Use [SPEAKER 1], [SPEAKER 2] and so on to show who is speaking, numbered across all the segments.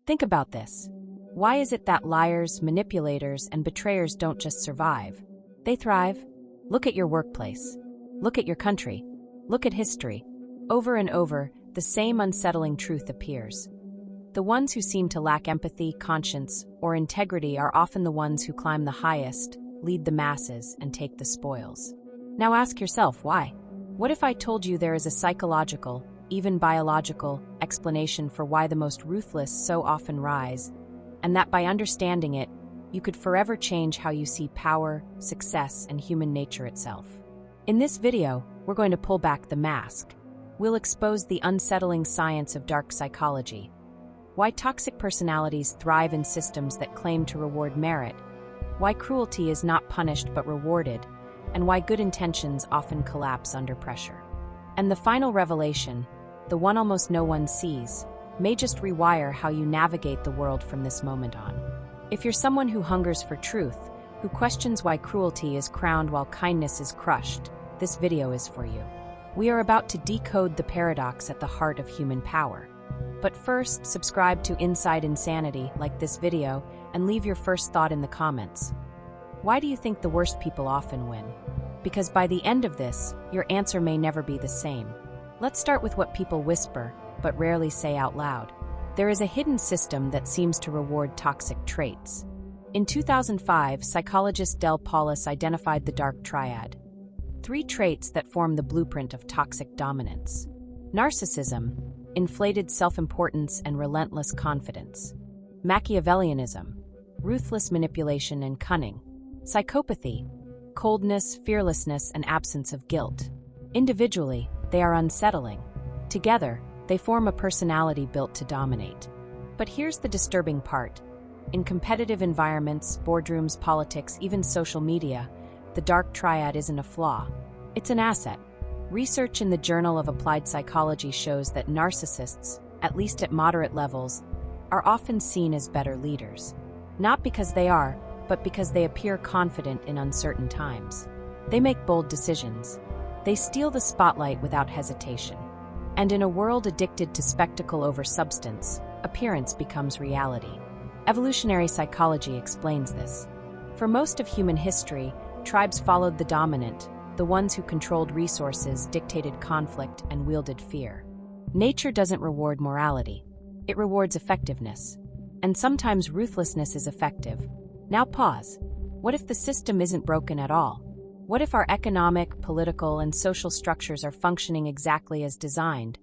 [SPEAKER 1] Think about this. Why is it that liars, manipulators, and betrayers don't just survive? They thrive. Look at your workplace. Look at your country. Look at history. Over and over, the same unsettling truth appears. The ones who seem to lack empathy, conscience, or integrity are often the ones who climb the highest, lead the masses, and take the spoils. Now ask yourself, why? What if I told you there is a psychological, even biological, explanation for why the most ruthless so often rise, and that by understanding it, you could forever change how you see power, success, and human nature itself? In this video, we're going to pull back the mask. We'll expose the unsettling science of dark psychology, why toxic personalities thrive in systems that claim to reward merit, why cruelty is not punished but rewarded, and why good intentions often collapse under pressure. And the final revelation, the one almost no one sees, may just rewire how you navigate the world from this moment on. If you're someone who hungers for truth, who questions why cruelty is crowned while kindness is crushed, this video is for you. We are about to decode the paradox at the heart of human power. But first, subscribe to Inside Insanity, like this video, and leave your first thought in the comments. Why do you think the worst people often win? Because by the end of this, your answer may never be the same. Let's start with what people whisper, but rarely say out loud. There is a hidden system that seems to reward toxic traits. In 2005, psychologist Del Paulus identified the dark triad. 3 traits that form the blueprint of toxic dominance. Narcissism, inflated self-importance and relentless confidence. Machiavellianism, ruthless manipulation and cunning. Psychopathy, coldness, fearlessness, and absence of guilt. Individually, they are unsettling. Together, they form a personality built to dominate. But here's the disturbing part. In competitive environments, boardrooms, politics, even social media, the dark triad isn't a flaw. It's an asset. Research in the Journal of Applied Psychology shows that narcissists, at least at moderate levels, are often seen as better leaders. Not because they are, but because they appear confident in uncertain times. They make bold decisions. They steal the spotlight without hesitation. And in a world addicted to spectacle over substance, appearance becomes reality. Evolutionary psychology explains this. For most of human history, tribes followed the dominant, the ones who controlled resources, dictated conflict, and wielded fear. Nature doesn't reward morality. It rewards effectiveness. And sometimes ruthlessness is effective. Now pause. What if the system isn't broken at all? What if our economic, political, and social structures are functioning exactly as designed,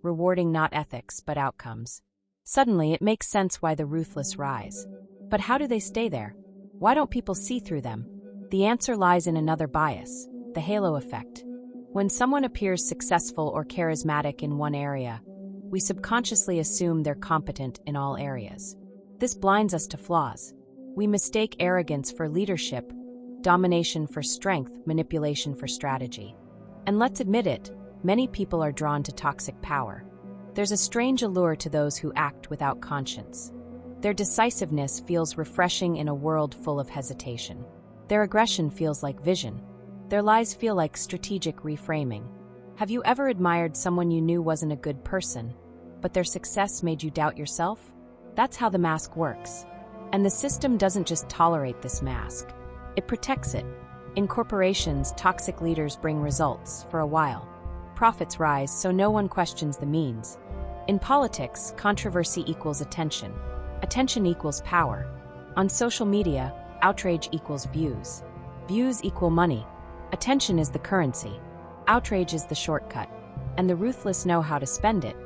[SPEAKER 1] rewarding not ethics but outcomes? Suddenly, it makes sense why the ruthless rise. But how do they stay there? Why don't people see through them? The answer lies in another bias, the halo effect. When someone appears successful or charismatic in one area, we subconsciously assume they're competent in all areas. This blinds us to flaws. We mistake arrogance for leadership, domination for strength, manipulation for strategy. And let's admit it, many people are drawn to toxic power. There's a strange allure to those who act without conscience. Their decisiveness feels refreshing in a world full of hesitation. Their aggression feels like vision. Their lies feel like strategic reframing. Have you ever admired someone you knew wasn't a good person, but their success made you doubt yourself? That's how the mask works. And the system doesn't just tolerate this mask. It protects it. In corporations, toxic leaders bring results for a while. Profits rise, so no one questions the means. In politics, controversy equals attention. Attention equals power. On social media, outrage equals views. Views equal money. Attention is the currency. Outrage is the shortcut. And the ruthless know how to spend it.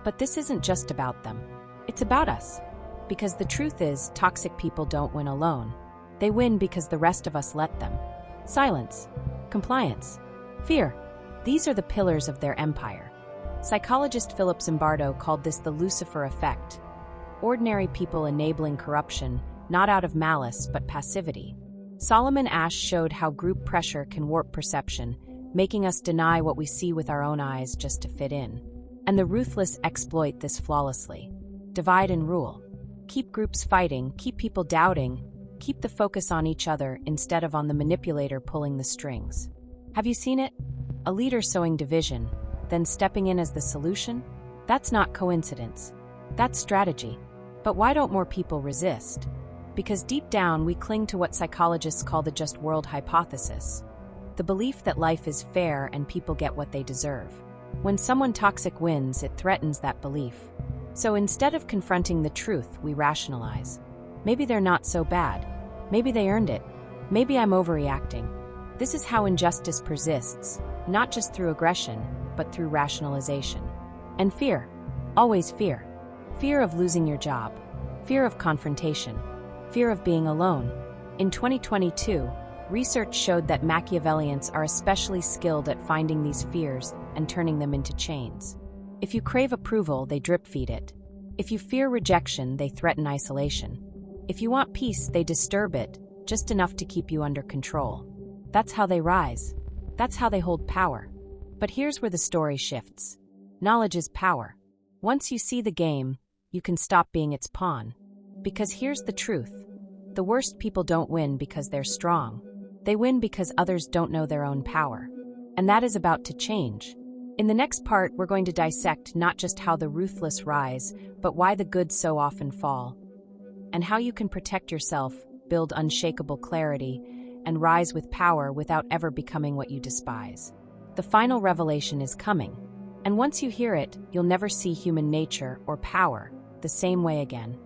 [SPEAKER 1] But this isn't just about them. It's about us. Because the truth is, toxic people don't win alone. They win because the rest of us let them. Silence, compliance, fear. These are the pillars of their empire. Psychologist Philip Zimbardo called this the Lucifer effect. Ordinary people enabling corruption, not out of malice but passivity. Solomon Asch showed how group pressure can warp perception, making us deny what we see with our own eyes just to fit in. And the ruthless exploit this flawlessly. Divide and rule. Keep groups fighting, keep people doubting, keep the focus on each other instead of on the manipulator pulling the strings. Have you seen it? A leader sowing division, then stepping in as the solution? That's not coincidence. That's strategy. But why don't more people resist? Because deep down, we cling to what psychologists call the just world hypothesis, the belief that life is fair and people get what they deserve. When someone toxic wins, it threatens that belief. So instead of confronting the truth, we rationalize. Maybe they're not so bad. Maybe they earned it. Maybe I'm overreacting. This is how injustice persists, not just through aggression, but through rationalization. And fear. Always fear. Fear of losing your job. Fear of confrontation. Fear of being alone. In 2022, research showed that Machiavellians are especially skilled at finding these fears and turning them into chains. If you crave approval, they drip-feed it. If you fear rejection, they threaten isolation. If you want peace, they disturb it, just enough to keep you under control. That's how they rise. That's how they hold power. But here's where the story shifts. Knowledge is power. Once you see the game, you can stop being its pawn. Because here's the truth. The worst people don't win because they're strong. They win because others don't know their own power. And that is about to change. In the next part, we're going to dissect not just how the ruthless rise, but why the good so often fall. And how you can protect yourself, build unshakable clarity, and rise with power without ever becoming what you despise. The final revelation is coming. And once you hear it, you'll never see human nature or power the same way again.